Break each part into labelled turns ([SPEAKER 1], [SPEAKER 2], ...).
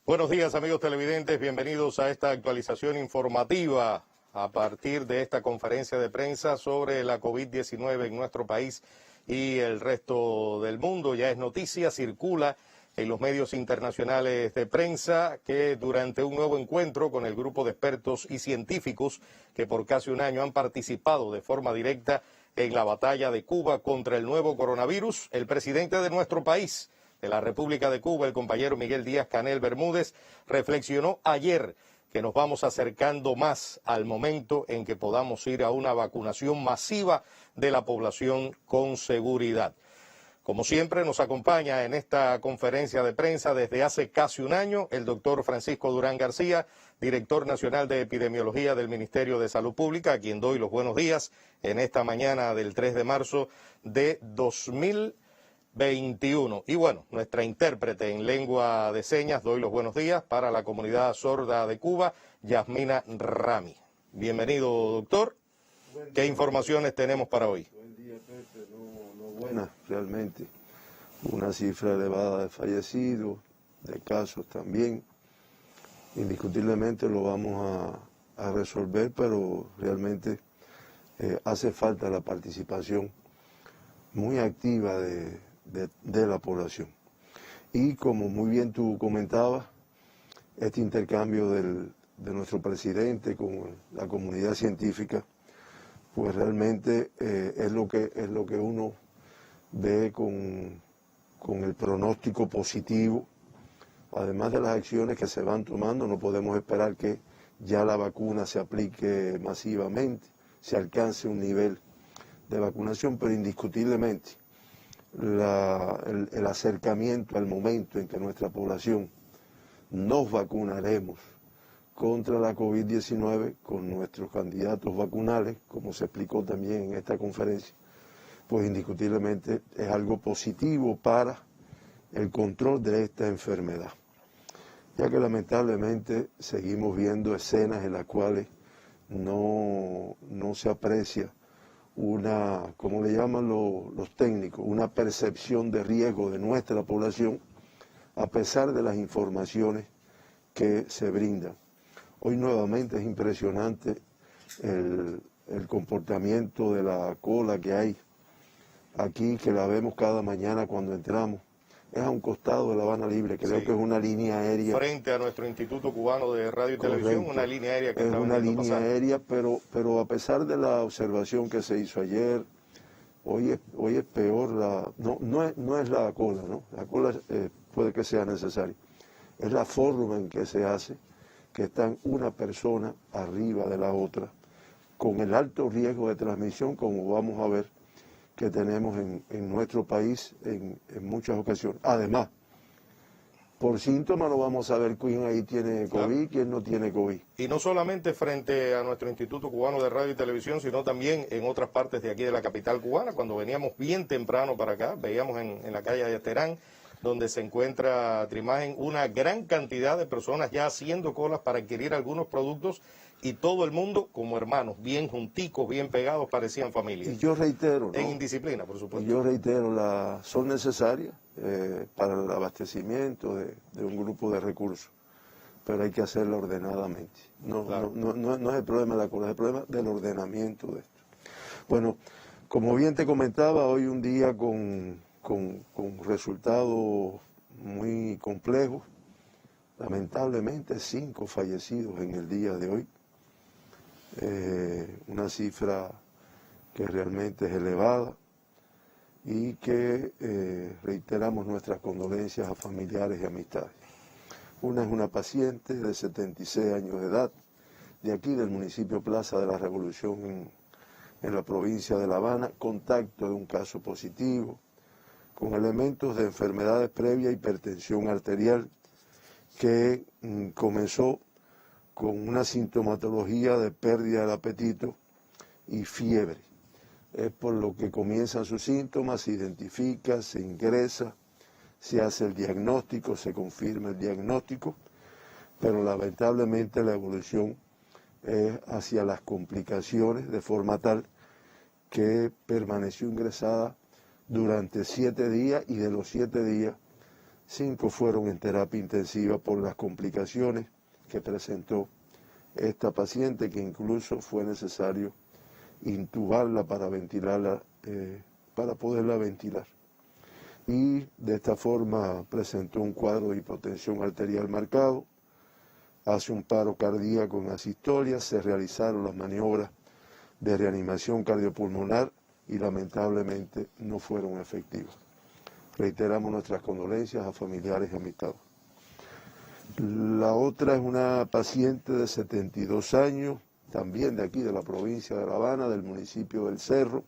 [SPEAKER 1] Buenos días, amigos televidentes, bienvenidos a esta actualización informativa a partir de esta conferencia de prensa sobre la COVID-19 en nuestro país y el resto del mundo. Ya es noticia, circula en los medios internacionales de prensa que durante un nuevo encuentro con el grupo de expertos y científicos que por casi un año han participado de forma directa en la batalla de Cuba contra el nuevo coronavirus, el presidente de nuestro país, de la República de Cuba, el compañero Miguel Díaz-Canel Bermúdez, reflexionó ayer que nos vamos acercando más al momento en que podamos ir a una vacunación masiva de la población con seguridad. Como siempre, nos acompaña en esta conferencia de prensa desde hace casi un año el doctor Francisco Durán García, director nacional de epidemiología del Ministerio de Salud Pública, a quien doy los buenos días en esta mañana del 3 de marzo de 2021. Y bueno, nuestra intérprete en lengua de señas, doy los buenos días para la comunidad sorda de Cuba, Yasmina Rami. Bienvenido, doctor. ¿Qué informaciones tenemos para hoy?
[SPEAKER 2] Buen día, Pepe. Buena, realmente. Una cifra elevada de fallecidos, de casos también. Indiscutiblemente lo vamos a resolver, pero realmente hace falta la participación muy activa de la población. Y como muy bien tú comentabas, este intercambio de nuestro presidente con la comunidad científica, pues realmente es lo que uno ve con el pronóstico positivo. Además de las acciones que se van tomando, no podemos esperar que ya la vacuna se aplique masivamente, se alcance un nivel de vacunación, pero indiscutiblemente el acercamiento al momento en que nuestra población nos vacunaremos contra la COVID-19 con nuestros candidatos vacunales, como se explicó también en esta conferencia, pues indiscutiblemente es algo positivo para el control de esta enfermedad, ya que lamentablemente seguimos viendo escenas en las cuales no se aprecia una, como le llaman los técnicos, una percepción de riesgo de nuestra población, a pesar de las informaciones que se brindan. Hoy nuevamente es impresionante el comportamiento de la cola que hay aquí, que la vemos cada mañana cuando entramos. Es a un costado de La Habana Libre, creo que es una línea aérea.
[SPEAKER 1] Frente a nuestro Instituto Cubano de Radio y Televisión, una línea aérea que
[SPEAKER 2] es una línea aérea, pero a pesar de la observación que se hizo ayer, hoy es peor no es la cola, ¿no? La cola puede que sea necesaria. Es la forma en que se hace, que están una persona arriba de la otra, con el alto riesgo de transmisión, como vamos a ver que tenemos en nuestro país en muchas ocasiones. Además, por síntomas no vamos a ver quién ahí tiene COVID, quién no tiene COVID.
[SPEAKER 1] Y no solamente frente a nuestro Instituto Cubano de Radio y Televisión, sino también en otras partes de aquí de la capital cubana. Cuando veníamos bien temprano para acá, veíamos en la calle de Terán, donde se encuentra Trimagen, una gran cantidad de personas ya haciendo colas para adquirir algunos productos, y todo el mundo como hermanos, bien junticos, bien pegados, parecían familias.
[SPEAKER 2] Y yo reitero, ¿no?
[SPEAKER 1] En indisciplina, por supuesto.
[SPEAKER 2] Y yo reitero, son necesarias para el abastecimiento de un grupo de recursos, pero hay que hacerlo ordenadamente. No es el problema de la cola, es el problema del ordenamiento de esto. Bueno, como bien te comentaba, hoy un día con resultados muy complejos. Lamentablemente 5 fallecidos en el día de hoy, una cifra que realmente es elevada y que reiteramos nuestras condolencias a familiares y amistades. Una es una paciente de 76 años de edad, de aquí del municipio Plaza de la Revolución en la provincia de La Habana, contacto de un caso positivo, con elementos de enfermedades previas, hipertensión arterial, que comenzó con una sintomatología de pérdida del apetito y fiebre. Es por lo que comienzan sus síntomas, se identifica, se ingresa, se hace el diagnóstico, se confirma el diagnóstico, pero lamentablemente la evolución es hacia las complicaciones, de forma tal que permaneció ingresada durante 7 días, y de los 7 días 5 fueron en terapia intensiva por las complicaciones que presentó esta paciente, que incluso fue necesario intubarla para ventilarla, para poderla ventilar. Y de esta forma presentó un cuadro de hipotensión arterial marcado, hace un paro cardíaco en asistolia, se realizaron las maniobras de reanimación cardiopulmonar y lamentablemente no fueron efectivas. Reiteramos nuestras condolencias a familiares y amistades. La otra es una paciente de 72 años, también de aquí, de la provincia de La Habana, del municipio del Cerro,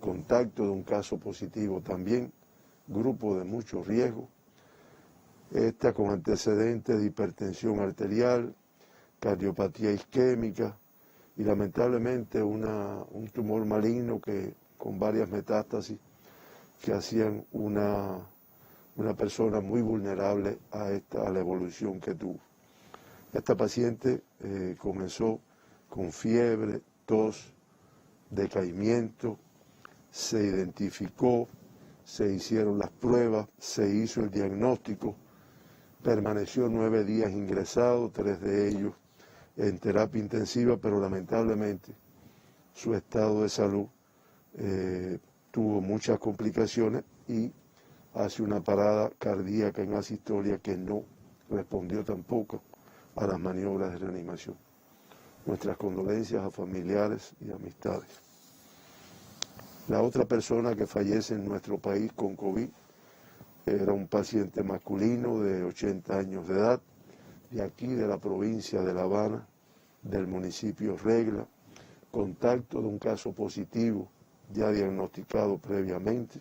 [SPEAKER 2] contacto de un caso positivo también, grupo de mucho riesgo, esta con antecedentes de hipertensión arterial, cardiopatía isquémica y lamentablemente un tumor maligno con varias metástasis que hacían una persona muy vulnerable a la evolución que tuvo. Esta paciente comenzó con fiebre, tos, decaimiento, se identificó, se hicieron las pruebas, se hizo el diagnóstico, permaneció 9 días ingresado, 3 de ellos en terapia intensiva, pero lamentablemente su estado de salud tuvo muchas complicaciones y hace una parada cardíaca en asistolia que no respondió tampoco a las maniobras de reanimación. Nuestras condolencias a familiares y amistades. La otra persona que fallece en nuestro país con COVID era un paciente masculino de 80 años de edad, de aquí de la provincia de La Habana, del municipio Regla, contacto de un caso positivo ya diagnosticado previamente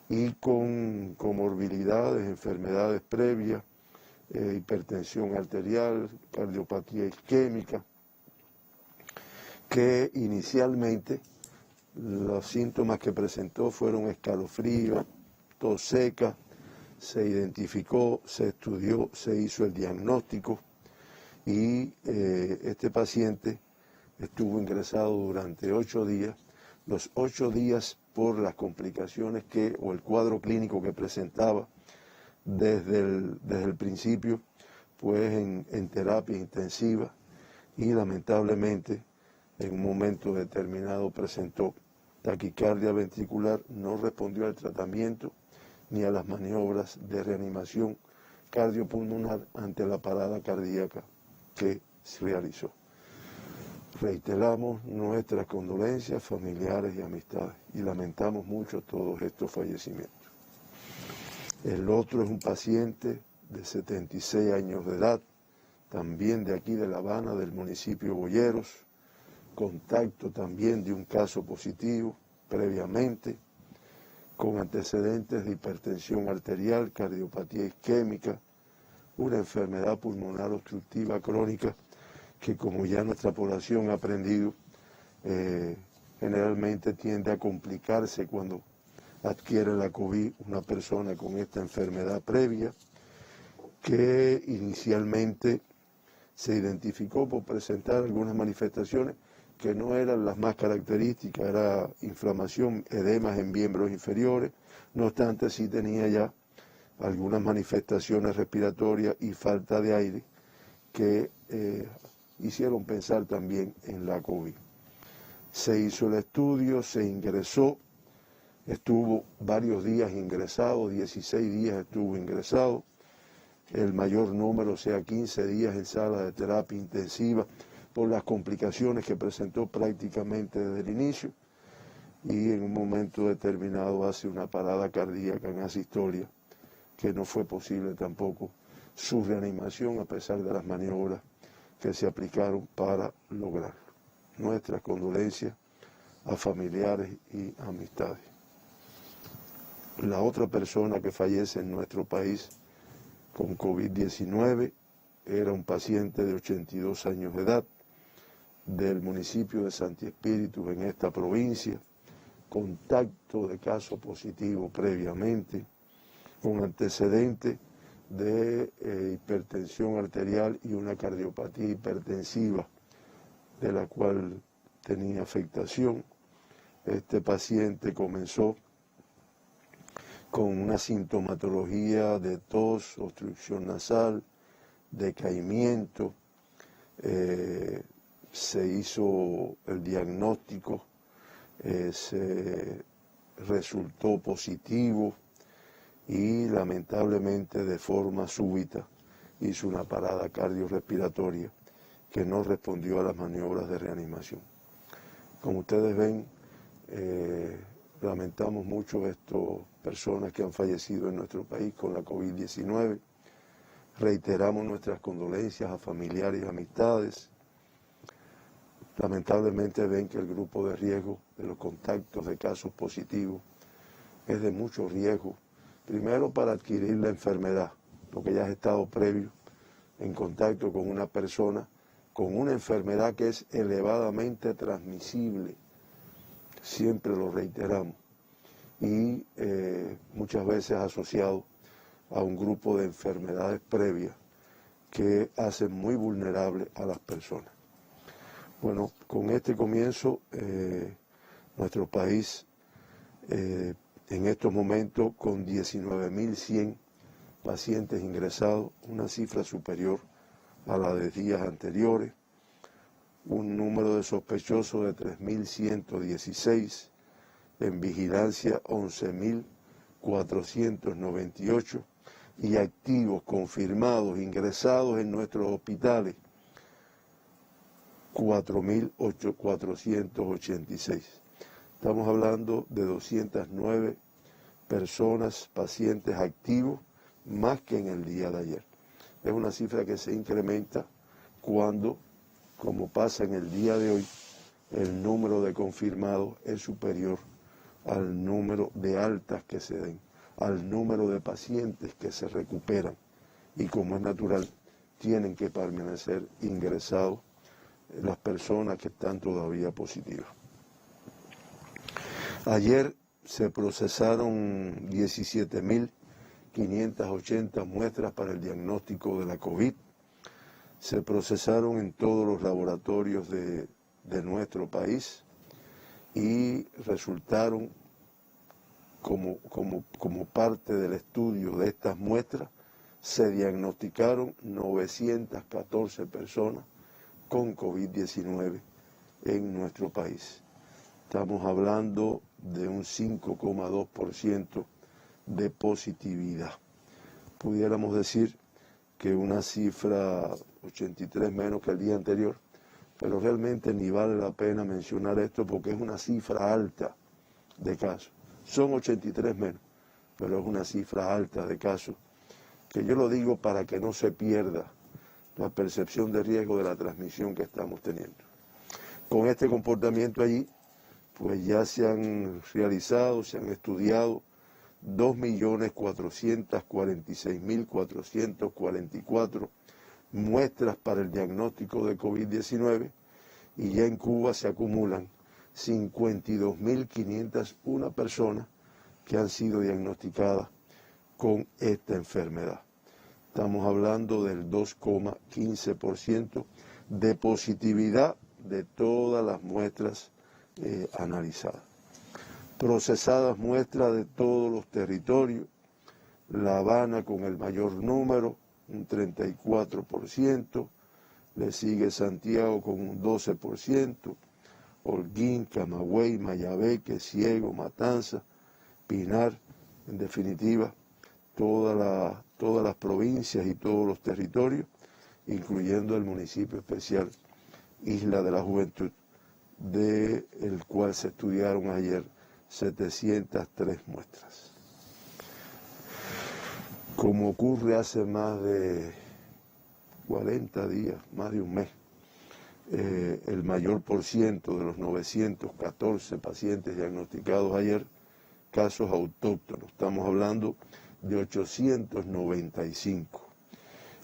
[SPEAKER 2] y con comorbilidades, enfermedades previas, hipertensión arterial, cardiopatía isquémica, que inicialmente los síntomas que presentó fueron escalofrío, tos seca, se identificó, se estudió, se hizo el diagnóstico y este paciente estuvo ingresado durante 8 días, los 8 días por las complicaciones o el cuadro clínico que presentaba desde el principio, pues en terapia intensiva y lamentablemente en un momento determinado presentó taquicardia ventricular, no respondió al tratamiento ni a las maniobras de reanimación cardiopulmonar ante la parada cardíaca que se realizó. Reiteramos nuestras condolencias familiares y amistades y lamentamos mucho todos estos fallecimientos. El otro es un paciente de 76 años de edad, también de aquí de La Habana, del municipio Boyeros, contacto también de un caso positivo previamente, con antecedentes de hipertensión arterial, cardiopatía isquémica, una enfermedad pulmonar obstructiva crónica que, como ya nuestra población ha aprendido, generalmente tiende a complicarse cuando adquiere la COVID una persona con esta enfermedad previa, que inicialmente se identificó por presentar algunas manifestaciones que no eran las más características, era inflamación, edemas en miembros inferiores, no obstante sí tenía ya algunas manifestaciones respiratorias y falta de aire que hicieron pensar también en la COVID. Se hizo el estudio, se ingresó, estuvo varios días ingresado, 16 días estuvo ingresado, el mayor número, o sea 15 días en sala de terapia intensiva, por las complicaciones que presentó prácticamente desde el inicio y en un momento determinado hace una parada cardíaca en asistolia que no fue posible tampoco su reanimación a pesar de las maniobras que se aplicaron para lograrlo. Nuestras condolencias a familiares y amistades. La otra persona que fallece en nuestro país con COVID-19 era un paciente de 82 años de edad, del municipio de Santi Espíritu en esta provincia, contacto de caso positivo previamente, con antecedente de hipertensión arterial y una cardiopatía hipertensiva de la cual tenía afectación. Este paciente comenzó con una sintomatología de tos, obstrucción nasal, decaimiento. Se hizo el diagnóstico, se resultó positivo y lamentablemente de forma súbita hizo una parada cardiorrespiratoria que no respondió a las maniobras de reanimación. Como ustedes ven, lamentamos mucho estas personas que han fallecido en nuestro país con la COVID-19. Reiteramos nuestras condolencias a familiares y amistades. Lamentablemente ven que el grupo de riesgo de los contactos de casos positivos es de mucho riesgo. Primero para adquirir la enfermedad, porque ya has estado previo en contacto con una persona con una enfermedad que es elevadamente transmisible. Siempre lo reiteramos. Y muchas veces asociado a un grupo de enfermedades previas que hacen muy vulnerables a las personas. Bueno, con este comienzo, nuestro país en estos momentos con 19.100 pacientes ingresados, una cifra superior a la de días anteriores, un número de sospechosos de 3.116, en vigilancia 11.498 y activos confirmados ingresados en nuestros hospitales 4.486. Estamos hablando de 209 personas, pacientes activos, más que en el día de ayer. Es una cifra que se incrementa cuando, como pasa en el día de hoy, el número de confirmados es superior al número de altas que se den, al número de pacientes que se recuperan y, como es natural, tienen que permanecer ingresados las personas que están todavía positivas. Ayer se procesaron 17.580 muestras para el diagnóstico de la COVID. Se procesaron en todos los laboratorios de nuestro país y resultaron como parte del estudio de estas muestras, se diagnosticaron 914 personas con COVID-19 en nuestro país. Estamos hablando de un 5,2% de positividad. Pudiéramos decir que una cifra 83 menos que el día anterior, pero realmente ni vale la pena mencionar esto porque es una cifra alta de casos. Son 83 menos, pero es una cifra alta de casos, que yo lo digo para que no se pierda la percepción de riesgo de la transmisión que estamos teniendo. Con este comportamiento allí, pues ya se han realizado, se han estudiado 2.446.444 muestras para el diagnóstico de COVID-19 y ya en Cuba se acumulan 52.501 personas que han sido diagnosticadas con esta enfermedad. Estamos hablando del 2,15% de positividad de todas las muestras analizadas. Procesadas muestras de todos los territorios, La Habana con el mayor número, un 34%, le sigue Santiago con un 12%, Holguín, Camagüey, Mayabeque, Ciego, Matanzas, Pinar, en definitiva, todas las provincias y todos los territorios, incluyendo el municipio especial Isla de la Juventud, del cual se estudiaron ayer 703 muestras. Como ocurre hace más de 40 días, más de un mes, el mayor por ciento de los 914 pacientes diagnosticados ayer, casos autóctonos, estamos hablando de 895,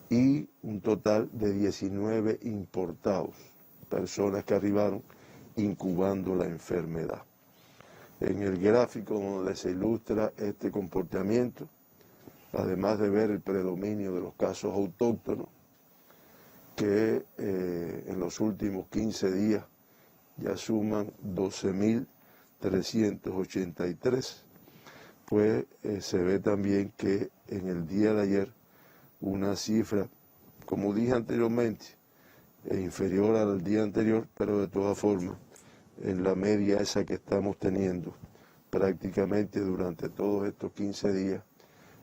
[SPEAKER 2] y un total de 19 importados, personas que arribaron incubando la enfermedad. En el gráfico donde se ilustra este comportamiento, además de ver el predominio de los casos autóctonos, que en los últimos 15 días ya suman 12.383, pues se ve también que en el día de ayer una cifra, como dije anteriormente, inferior al día anterior, pero de todas formas, en la media esa que estamos teniendo prácticamente durante todos estos 15 días,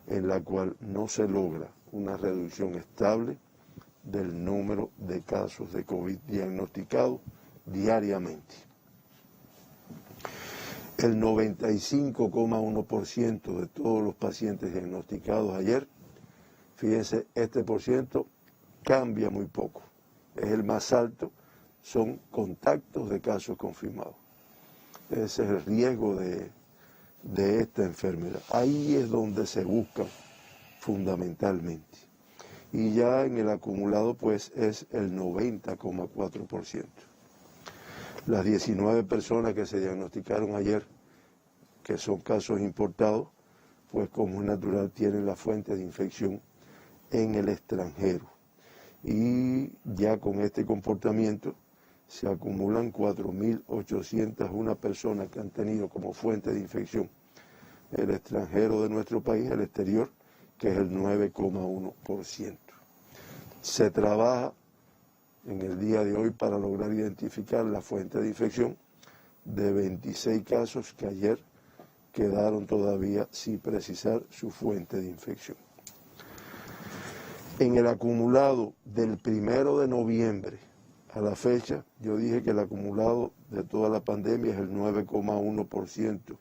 [SPEAKER 2] en la cual no se logra una reducción estable del número de casos de COVID diagnosticados diariamente. El 95,1% de todos los pacientes diagnosticados ayer, fíjense, este por ciento cambia muy poco. Es el más alto, son contactos de casos confirmados. Ese es el riesgo de esta enfermedad. Ahí es donde se busca fundamentalmente. Y ya en el acumulado pues es el 90,4%. Las 19 personas que se diagnosticaron ayer, que son casos importados, pues como es natural tienen la fuente de infección en el extranjero. Y ya con este comportamiento se acumulan 4.801 personas que han tenido como fuente de infección el extranjero de nuestro país, el exterior, que es el 9,1%. Se trabaja en el día de hoy para lograr identificar la fuente de infección de 26 casos que ayer quedaron todavía sin precisar su fuente de infección. En el acumulado del 1 de noviembre a la fecha, yo dije que el acumulado de toda la pandemia es el 9,1%,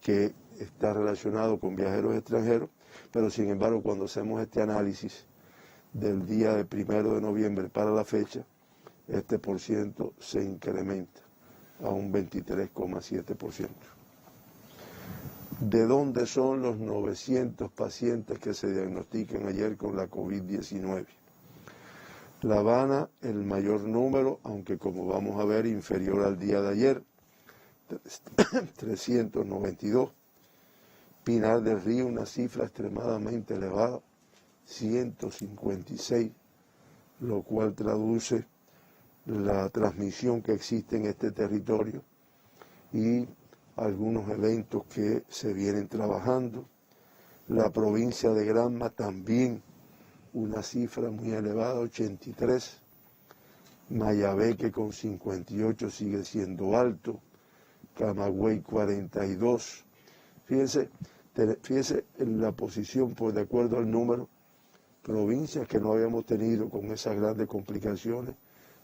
[SPEAKER 2] que está relacionado con viajeros extranjeros, pero sin embargo cuando hacemos este análisis del día del 1 de noviembre para la fecha, este por ciento se incrementa a un 23,7%. ¿De dónde son los 900 pacientes que se diagnostican ayer con la COVID-19? La Habana, el mayor número, aunque como vamos a ver, inferior al día de ayer, 392. Pinar del Río, una cifra extremadamente elevada, 156, lo cual traduce la transmisión que existe en este territorio y algunos eventos que se vienen trabajando. La provincia de Granma también una cifra muy elevada, 83. Mayabeque con 58 sigue siendo alto. Camagüey 42. Fíjense en la posición, pues de acuerdo al número, provincias que no habíamos tenido con esas grandes complicaciones,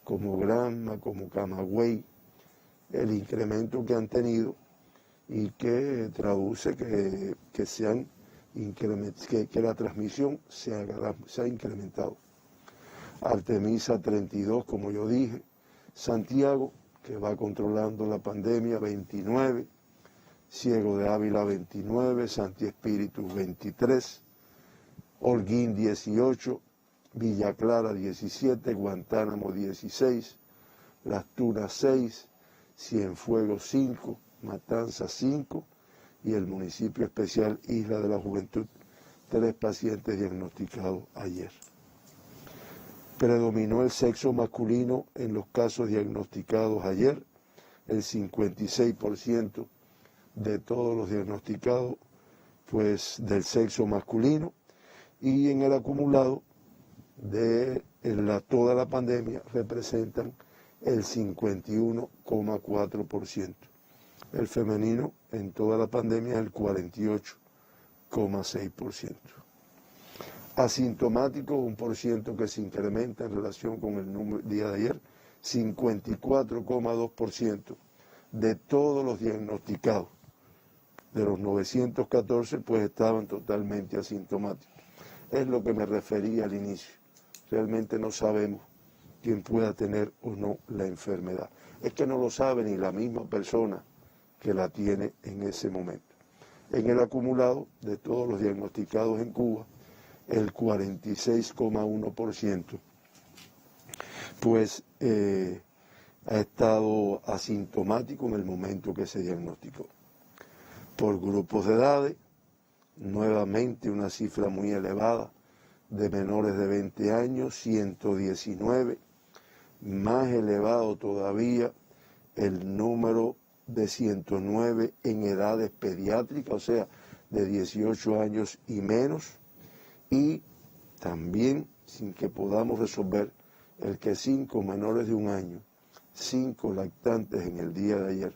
[SPEAKER 2] como Granma, como Camagüey, el incremento que han tenido y que traduce que la transmisión se ha incrementado. Artemisa 32, como yo dije, Santiago, que va controlando la pandemia, 29, Ciego de Ávila 29, Santi Espíritu 23, Holguín 18, Villa Clara 17, Guantánamo 16, Las Tunas 6, Cienfuegos 5, Matanzas 5 y el municipio especial Isla de la Juventud, 3 pacientes diagnosticados ayer. Predominó el sexo masculino en los casos diagnosticados ayer, el 56% de todos los diagnosticados pues del sexo masculino, y en el acumulado de toda la pandemia representan el 51,4%. El femenino en toda la pandemia es el 48,6%. Asintomáticos, un por ciento que se incrementa en relación con el día de ayer, 54,2% de todos los diagnosticados. De los 914, pues estaban totalmente asintomáticos. Es lo que me refería al inicio. Realmente no sabemos quién pueda tener o no la enfermedad. Es que no lo sabe ni la misma persona que la tiene en ese momento. En el acumulado de todos los diagnosticados en Cuba, el 46,1% pues ha estado asintomático en el momento que se diagnosticó. Por grupos de edades, nuevamente una cifra muy elevada de menores de 20 años, 119, más elevado todavía el número de 109 en edades pediátricas, o sea, de 18 años y menos, y también, sin que podamos resolver, el que 5 menores de un año, 5 lactantes en el día de ayer,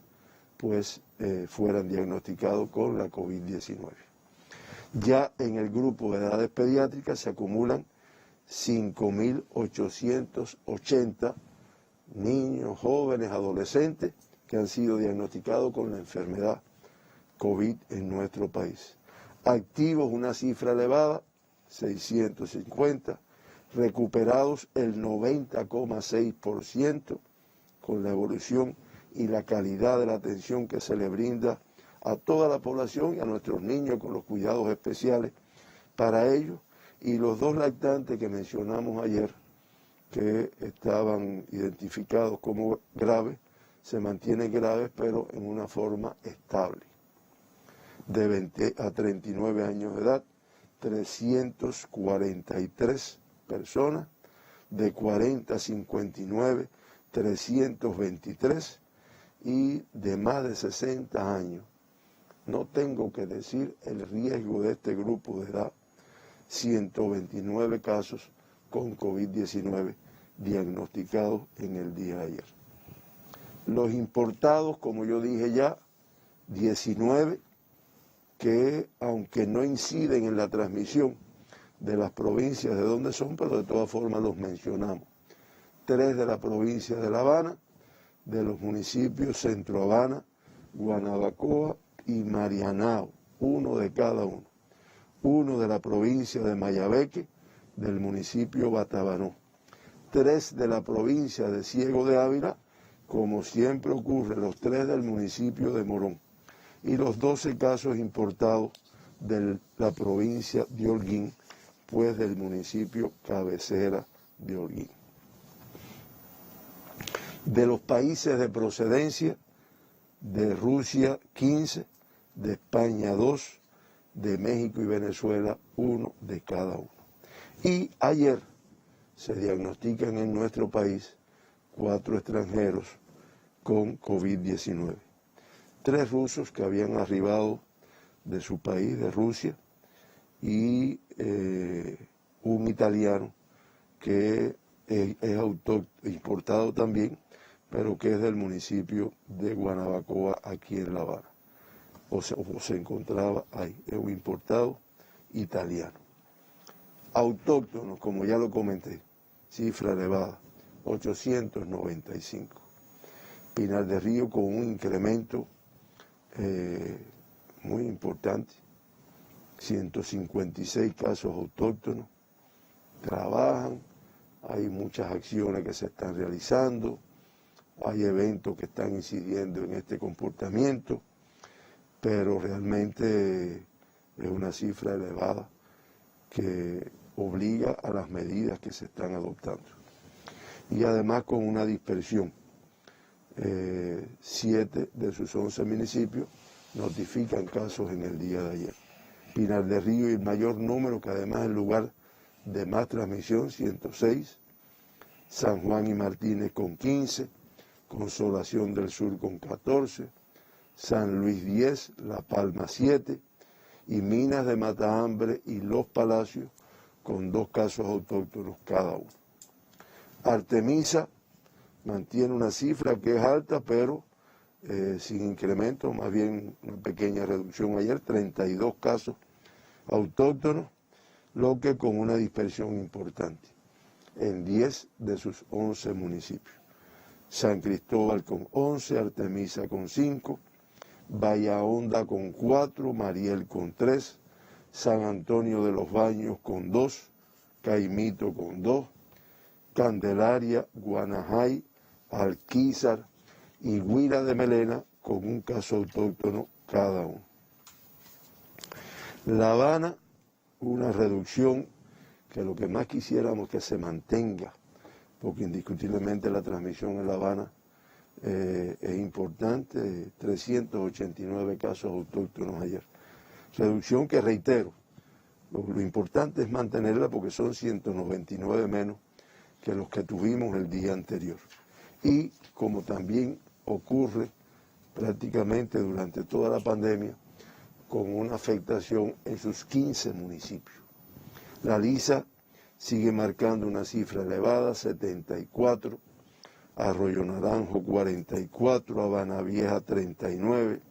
[SPEAKER 2] pues fueran diagnosticados con la COVID-19. Ya en el grupo de edades pediátricas se acumulan 5.880 niños, jóvenes, adolescentes que han sido diagnosticados con la enfermedad COVID en nuestro país. Activos, una cifra elevada, 650, recuperados el 90,6% con la evolución y la calidad de la atención que se le brinda a toda la población y a nuestros niños con los cuidados especiales para ellos, y los 2 lactantes que mencionamos ayer, que estaban identificados como graves, se mantienen graves pero en una forma estable. De 20 a 39 años de edad, 343 personas, de 40 a 59, 323, y de más de 60 años. No tengo que decir el riesgo de este grupo de edad, 129 casos con COVID-19 diagnosticados en el día de ayer. Los importados, como yo dije ya, 19, que aunque no inciden en la transmisión de las provincias de donde son, pero de todas formas los mencionamos. 3 de la provincia de La Habana, de los municipios Centro Habana, Guanabacoa y Marianao, 1 de cada uno. 1 de la provincia de Mayabeque, del municipio Batabanó. 3 de la provincia de Ciego de Ávila, como siempre ocurre, los 3 del municipio de Morón. Y los 12 casos importados de la provincia de Holguín, pues del municipio cabecera de Holguín. De los países de procedencia, de Rusia 15, de España 2, de México y Venezuela 1 de cada uno. Y ayer se diagnostican en nuestro país 4 extranjeros con COVID-19. 3 rusos que habían arribado de su país, de Rusia, y un italiano que es importado también, pero que es del municipio de Guanabacoa, aquí en La Habana, o se encontraba ahí, es un importado italiano. Autóctonos, como ya lo comenté, cifra elevada, 895. Pinar del Río con un incremento muy importante, 156 casos autóctonos, trabajan, hay muchas acciones que se están realizando, hay eventos que están incidiendo en este comportamiento, pero realmente es una cifra elevada que obliga a las medidas que se están adoptando. Y además con una dispersión. 7 de sus 11 municipios notifican casos en el día de ayer. Pinar del Río y el mayor número, que además es el lugar de más transmisión, 106. San Juan y Martínez con 15. Consolación del Sur con 14. San Luis 10, La Palma 7. Y Minas de Matahambre y Los Palacios con 2 casos autóctonos cada uno. Artemisa mantiene una cifra que es alta, pero sin incremento, más bien una pequeña reducción ayer, 32 casos autóctonos, lo que con una dispersión importante en 10 de sus 11 municipios. San Cristóbal con 11, Artemisa con 5, Bahía Honda con 4, Mariel con 3, San Antonio de los Baños con 2, Caimito con 2, Candelaria, Guanajay, Alquizar y Huila de Melena con un caso autóctono cada uno. La Habana, una reducción que lo que más quisiéramos que se mantenga, porque indiscutiblemente la transmisión en La Habana es importante, 389 casos autóctonos ayer. Reducción que reitero, lo importante es mantenerla porque son 199 menos que los que tuvimos el día anterior. Y como también ocurre prácticamente durante toda la pandemia, con una afectación en sus 15 municipios. La Lisa sigue marcando una cifra elevada, 74, Arroyo Naranjo 44, Habana Vieja 39,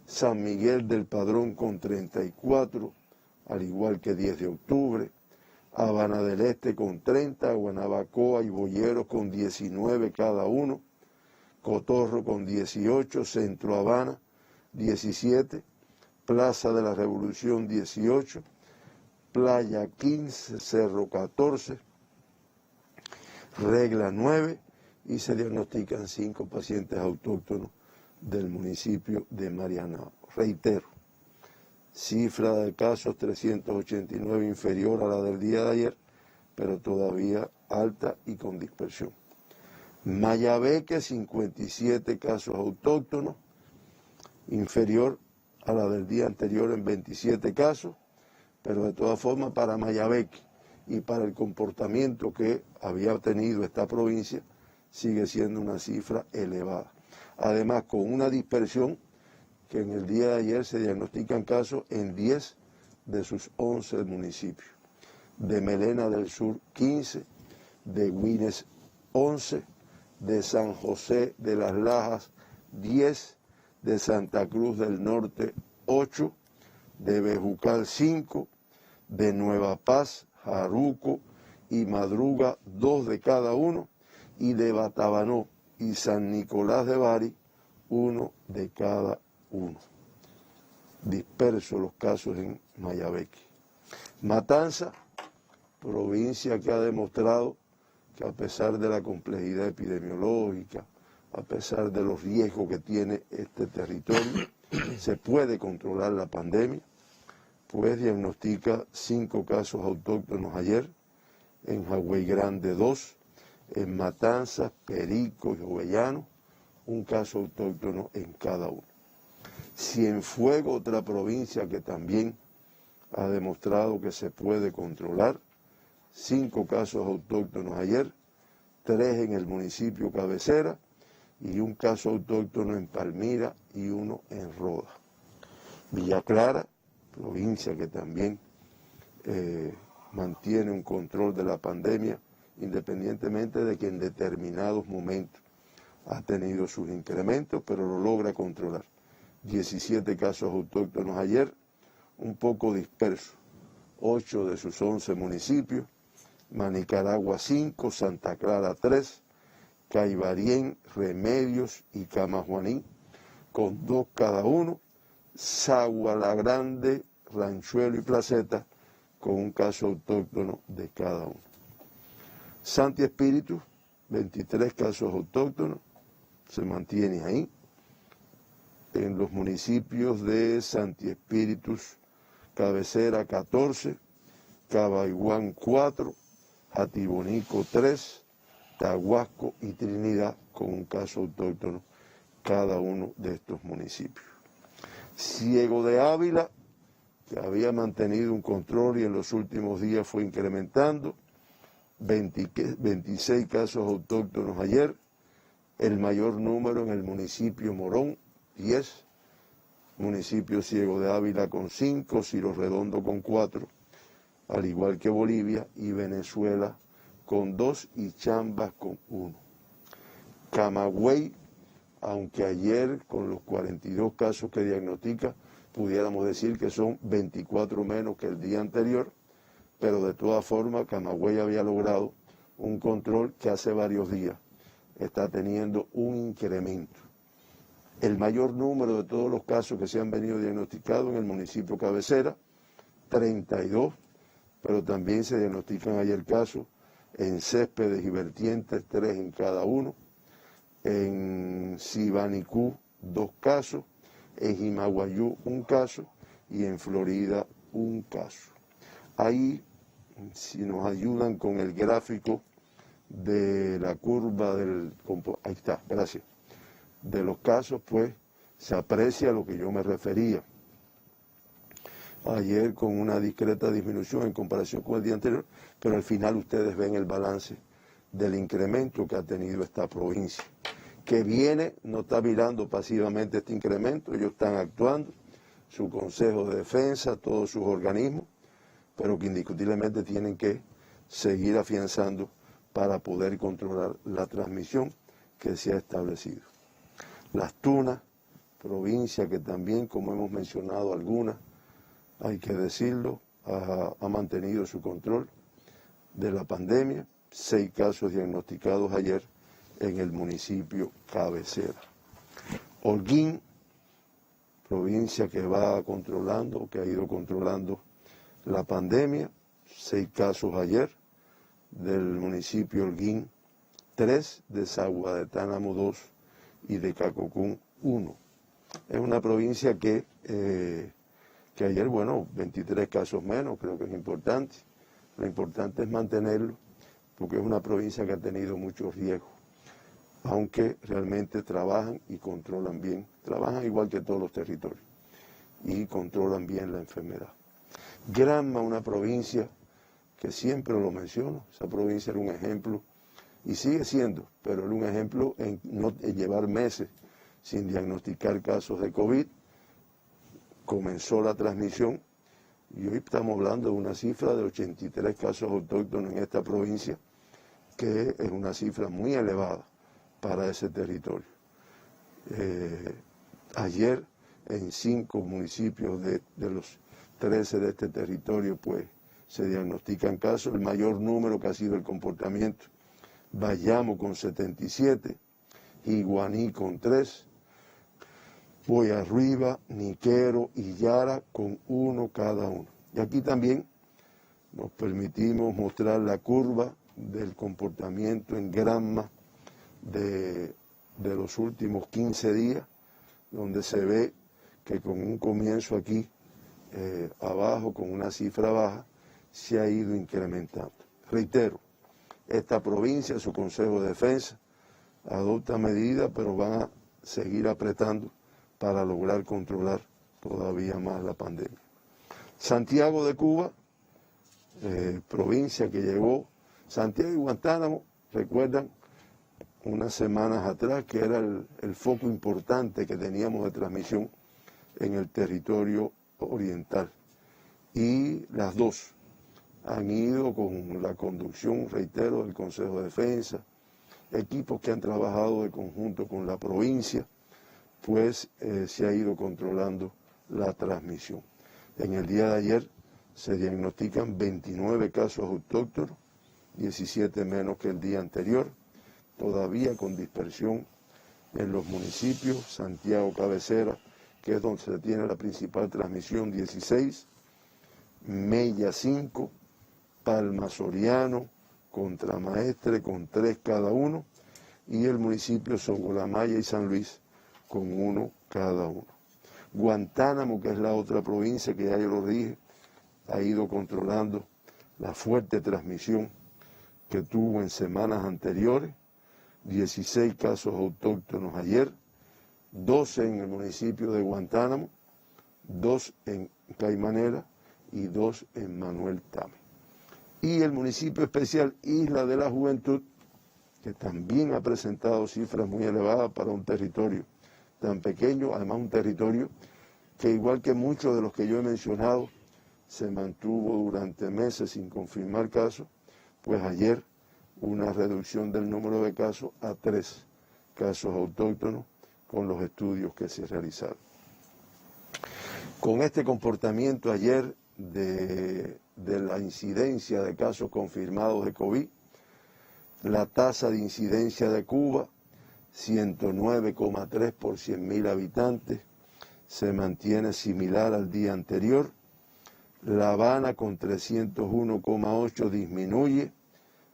[SPEAKER 2] San Miguel del Padrón con 34, al igual que 10 de octubre, Habana del Este con 30, Guanabacoa y Boyeros con 19 cada uno, Cotorro con 18, Centro Habana 17, Plaza de la Revolución 18, Playa 15, Cerro 14, Regla 9 y se diagnostican 5 pacientes autóctonos del municipio de Marianao. Reitero, cifra de casos 389 inferior a la del día de ayer, pero todavía alta y con dispersión. Mayabeque, 57 casos autóctonos, inferior a la del día anterior en 27 casos, pero de todas formas para Mayabeque y para el comportamiento que había tenido esta provincia, sigue siendo una cifra elevada. Además, con una dispersión que en el día de ayer se diagnostican casos en 10 de sus 11 municipios. De Melena del Sur, 15, de Güines, 11, de San José de las Lajas, 10, de Santa Cruz del Norte, 8, de Bejucal, 5, de Nueva Paz, Jaruco y Madruga, 2 de cada uno, y de Batabanó y San Nicolás de Bari, 1 de cada uno. Dispersos los casos en Mayabeque. Matanza, provincia que ha demostrado que a pesar de la complejidad epidemiológica, a pesar de los riesgos que tiene este territorio, se puede controlar la pandemia, pues diagnostica 5 casos autóctonos ayer, en Jagüey Grande 2, en Matanzas, Perico y Jovellanos, un caso autóctono en cada uno. Cienfuegos, otra provincia que también ha demostrado que se puede controlar, 5 casos autóctonos ayer, 3 en el municipio cabecera y un caso autóctono en Palmira y 1 en Roda. Villa Clara, provincia que también mantiene un control de la pandemia, independientemente de que en determinados momentos ha tenido sus incrementos, pero lo logra controlar. 17 casos autóctonos ayer, un poco dispersos, 8 de sus 11 municipios, Manicaragua 5, Santa Clara 3, Caibarién, Remedios y Camajuaní, con 2 cada uno, Sagua la Grande, Ranchuelo y Placeta, con un caso autóctono de cada uno. Santi Espíritu, 23 casos autóctonos, se mantiene ahí. En los municipios de Santi Espíritus, Cabecera 14, Cabaiguán 4, Jatibonico 3, Tahuasco y Trinidad con un caso autóctono cada uno de estos municipios. Ciego de Ávila, que había mantenido un control y en los últimos días fue incrementando, 26 casos autóctonos ayer, el mayor número en el municipio Morón, 10, municipio Ciego de Ávila con 5, Ciro Redondo con 4, al igual que Bolivia y Venezuela con 2 y Chambas con 1. Camagüey, aunque ayer con los 42 casos que diagnostica, pudiéramos decir que son 24 menos que el día anterior, pero de todas formas Camagüey había logrado un control que hace varios días está teniendo un incremento. El mayor número de todos los casos que se han venido diagnosticados en el municipio cabecera, 32, pero también se diagnostican ayer casos en Céspedes y Vertientes, 3 en cada uno, en Sibanicú 2 casos, en Jimaguayú 1 caso y en Florida 1 caso. Ahí, si nos ayudan con el gráfico de la curva del... Ahí está, gracias. De los casos, pues, se aprecia lo que yo me refería. Ayer con una discreta disminución en comparación con el día anterior, pero al final ustedes ven el balance del incremento que ha tenido esta provincia. que viene, no está mirando pasivamente este incremento, ellos están actuando, su Consejo de Defensa, todos sus organismos, pero que indiscutiblemente tienen que seguir afianzando para poder controlar la transmisión que se ha establecido. Las Tunas, provincia que también, como hemos mencionado algunas, hay que decirlo, ha mantenido su control de la pandemia, 6 casos diagnosticados ayer en el municipio cabecera. Holguín, provincia que va controlando, que ha ido controlando la pandemia, 6 casos ayer, del municipio Holguín 3, de Sagua de Tánamo 2 y de Cacocún 1. Es una provincia que ayer, bueno, 23 casos menos, creo que es importante. Lo importante es mantenerlo, porque es una provincia que ha tenido muchos riesgos, aunque realmente trabajan y controlan bien, trabajan igual que todos los territorios, y controlan bien la enfermedad. Granma, una provincia que siempre lo menciono, esa provincia era un ejemplo, y sigue siendo, pero era un ejemplo en llevar meses sin diagnosticar casos de COVID. Comenzó la transmisión y hoy estamos hablando de una cifra de 83 casos autóctonos en esta provincia, que es una cifra muy elevada para ese territorio. Ayer en 5 municipios de los 13 de este territorio pues se diagnostican casos, el mayor número que ha sido el comportamiento, Bayamo con 77, Iguaní con 3, Boyarriba, Niquero y Yara con 1 cada uno. Y aquí también nos permitimos mostrar la curva del comportamiento en Granma de los últimos 15 días, donde se ve que con un comienzo aquí abajo, con una cifra baja, se ha ido incrementando. Reitero, esta provincia, su Consejo de Defensa, adopta medidas, pero van a seguir apretando para lograr controlar todavía más la pandemia. Santiago de Cuba, provincia que llegó, Santiago y Guantánamo, recuerdan unas semanas atrás que era el foco importante que teníamos de transmisión en el territorio oriental. Y las dos han ido con la conducción, reitero, del Consejo de Defensa, equipos que han trabajado de conjunto con la provincia, pues se ha ido controlando la transmisión. En el día de ayer se diagnostican 29 casos autóctonos, 17 menos que el día anterior, todavía con dispersión en los municipios, Santiago Cabecera, que es donde se tiene la principal transmisión, 16, Mella 5, Palma Soriano, Contramaestre con 3 cada uno, y el municipio Songolamaya y San Luis con 1 cada uno. Guantánamo, que es la otra provincia que ya yo lo dije, ha ido controlando la fuerte transmisión que tuvo en semanas anteriores, 16 casos autóctonos ayer, 12 en el municipio de Guantánamo, 2 en Caimanera y 2 en Manuel Tame. Y el municipio especial Isla de la Juventud, que también ha presentado cifras muy elevadas para un territorio tan pequeño, además un territorio que igual que muchos de los que yo he mencionado, se mantuvo durante meses sin confirmar casos, pues ayer una reducción del número de casos a 3 casos autóctonos con los estudios que se realizaron. Con este comportamiento ayer de la incidencia de casos confirmados de COVID, la tasa de incidencia de Cuba, 109,3 por 100.000 habitantes, se mantiene similar al día anterior. La Habana con 301,8 disminuye,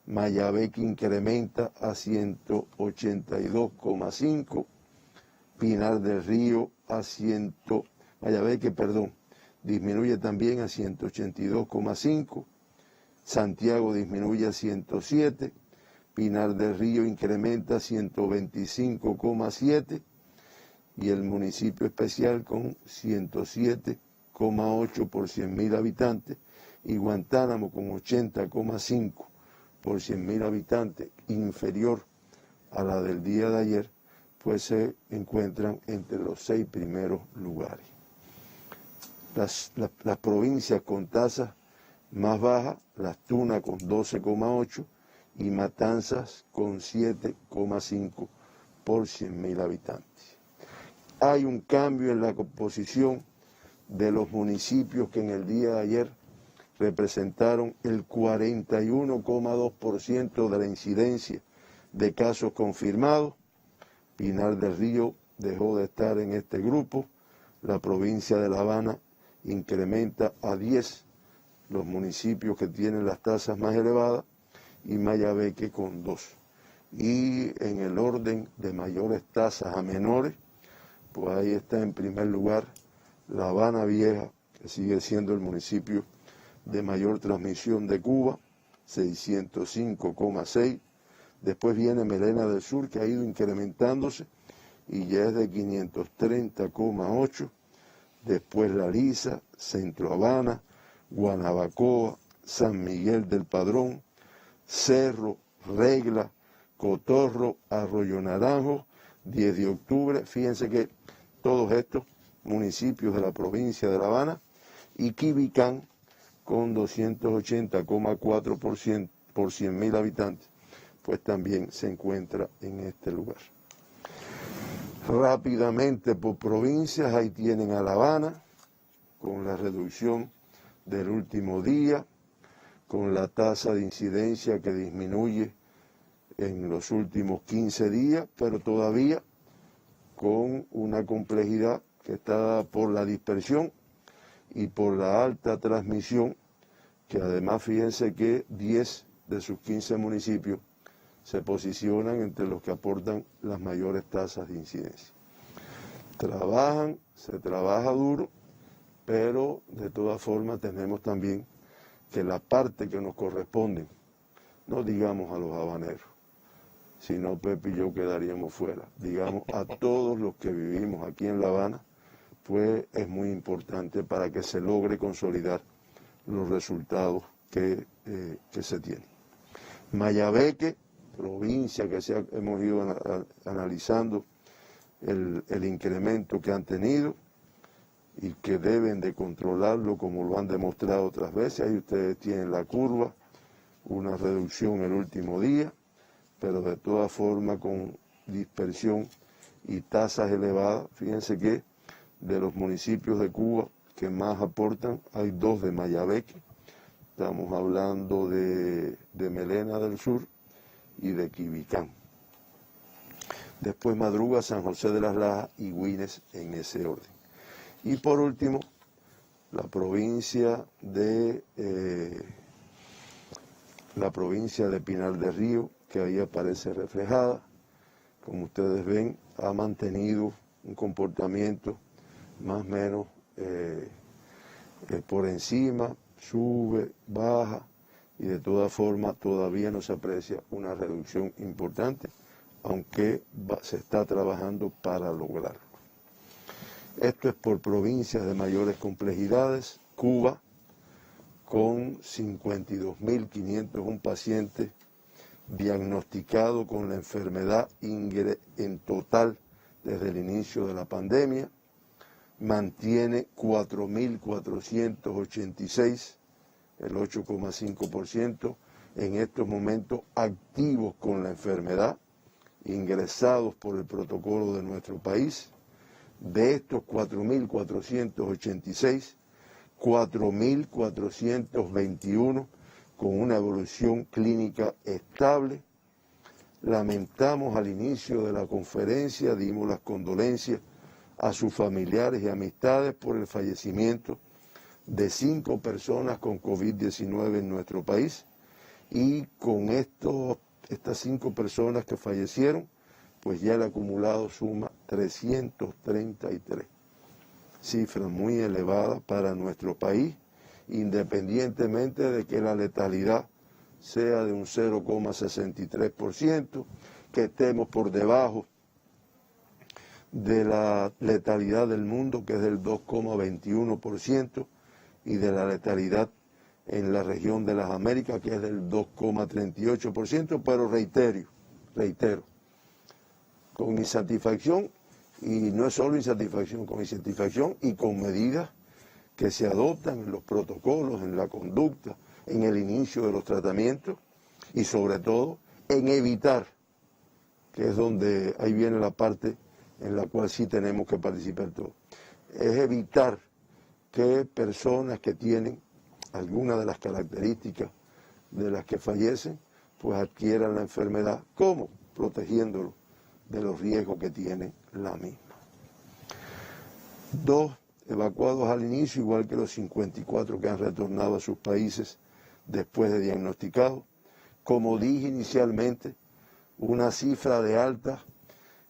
[SPEAKER 2] Mayabeque incrementa a 182,5, Pinar del Río disminuye también a 182,5, Santiago disminuye a 107, Pinar del Río incrementa a 125,7 y el municipio especial con 107,8 por 100.000 habitantes y Guantánamo con 80,5 por 100.000 habitantes, inferior a la del día de ayer, pues se encuentran entre los 6 primeros lugares. Las provincias con tasas más bajas, Las Tunas con 12,8 y Matanzas con 7,5 por 100.000 habitantes. Hay un cambio en la composición de los municipios que en el día de ayer representaron el 41,2% de la incidencia de casos confirmados. Pinar del Río dejó de estar en este grupo. La provincia de La Habana incrementa a 10 los municipios que tienen las tasas más elevadas y Mayabeque con 2. Y en el orden de mayores tasas a menores, pues ahí está en primer lugar La Habana Vieja, que sigue siendo el municipio de mayor transmisión de Cuba, 605,6. Después viene Melena del Sur, que ha ido incrementándose y ya es de 530,8. Después La Lisa, Centro Habana, Guanabacoa, San Miguel del Padrón, Cerro, Regla, Cotorro, Arroyo Naranjo, 10 de octubre. Fíjense que todos estos municipios de la provincia de La Habana y Quibicán con 280,4% por 100.000 habitantes, pues también se encuentra en este lugar. Rápidamente por provincias, ahí tienen a La Habana, con la reducción del último día, con la tasa de incidencia que disminuye en los últimos 15 días, pero todavía con una complejidad que está dada por la dispersión y por la alta transmisión, que además fíjense que 10 de sus 15 municipios se posicionan entre los que aportan las mayores tasas de incidencia. Se trabaja duro, pero de todas formas tenemos también que la parte que nos corresponde, no digamos a los habaneros, sino Pepe y yo quedaríamos fuera, digamos a todos los que vivimos aquí en La Habana, pues es muy importante para que se logre consolidar los resultados que se tienen. Mayabeque, provincia que hemos ido analizando el incremento que han tenido y que deben de controlarlo como lo han demostrado otras veces. Ahí ustedes tienen la curva, una reducción el último día, pero de todas formas con dispersión y tasas elevadas. Fíjense que de los municipios de Cuba que más aportan, hay 2 de Mayabeque. Estamos hablando de Melena del Sur y de Quibicán. Después Madruga, San José de las Lajas y Güines en ese orden. Y por último, la provincia de Pinar del Río, que ahí aparece reflejada. Como ustedes ven, ha mantenido un comportamiento más o menos por encima, sube, baja, y de todas formas todavía no se aprecia una reducción importante, aunque se está trabajando para lograrlo. Esto es por provincias de mayores complejidades. Cuba, con 52.501 pacientes diagnosticados con la enfermedad en total desde el inicio de la pandemia, mantiene 4.486, el 8,5%, en estos momentos activos con la enfermedad, ingresados por el protocolo de nuestro país. De estos 4.486, 4.421 con una evolución clínica estable. Lamentamos al inicio de la conferencia, dimos las condolencias a sus familiares y amistades por el fallecimiento de 5 personas con COVID-19 en nuestro país, y con estas 5 personas que fallecieron, pues ya el acumulado suma 333. Cifra muy elevada para nuestro país, independientemente de que la letalidad sea de un 0,63%, que estemos por debajo de la letalidad del mundo, que es del 2,21%, y de la letalidad en la región de las Américas, que es del 2,38%, pero reitero, con insatisfacción, y no es solo insatisfacción, con insatisfacción y con medidas que se adoptan en los protocolos, en la conducta, en el inicio de los tratamientos y sobre todo en evitar, que es donde ahí viene la parte en la cual sí tenemos que participar todos, es evitar que personas que tienen alguna de las características de las que fallecen, pues adquieran la enfermedad. ¿Cómo? Protegiéndolo de los riesgos que tiene la misma. 2 evacuados al inicio, igual que los 54 que han retornado a sus países después de diagnosticados. Como dije inicialmente, una cifra de alta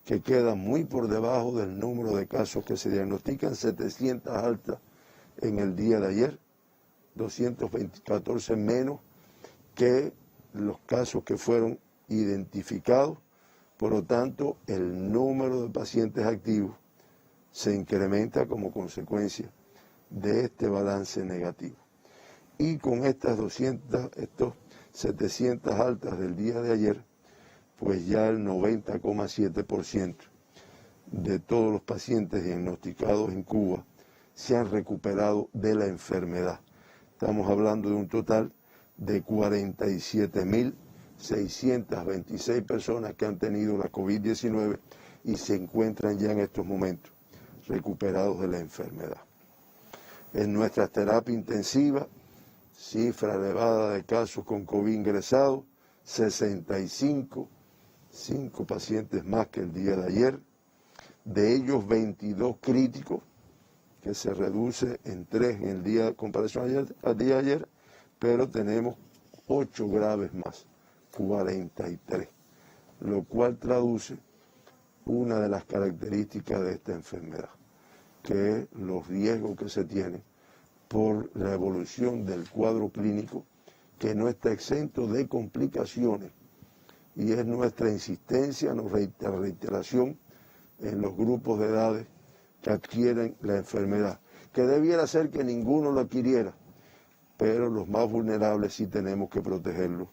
[SPEAKER 2] que queda muy por debajo del número de casos que se diagnostican, 700 altas en el día de ayer, 214 menos que los casos que fueron identificados. Por lo tanto, el número de pacientes activos se incrementa como consecuencia de este balance negativo. Y con estos 700 altas del día de ayer, pues ya el 90,7% de todos los pacientes diagnosticados en Cuba se han recuperado de la enfermedad. Estamos hablando de un total de 47.626 personas que han tenido la COVID-19 y se encuentran ya en estos momentos recuperados de la enfermedad. En nuestras terapias intensivas, cifra elevada de casos con COVID ingresados, 65, 5 pacientes más que el día de ayer, de ellos 22 críticos, que se reduce en 3 en el día de comparación al día de ayer, pero tenemos 8 graves más, 43, lo cual traduce una de las características de esta enfermedad, que es los riesgos que se tienen por la evolución del cuadro clínico, que no está exento de complicaciones, y es nuestra insistencia, nuestra reiteración en los grupos de edades que adquieren la enfermedad, que debiera ser que ninguno lo adquiriera, pero los más vulnerables sí tenemos que protegerlos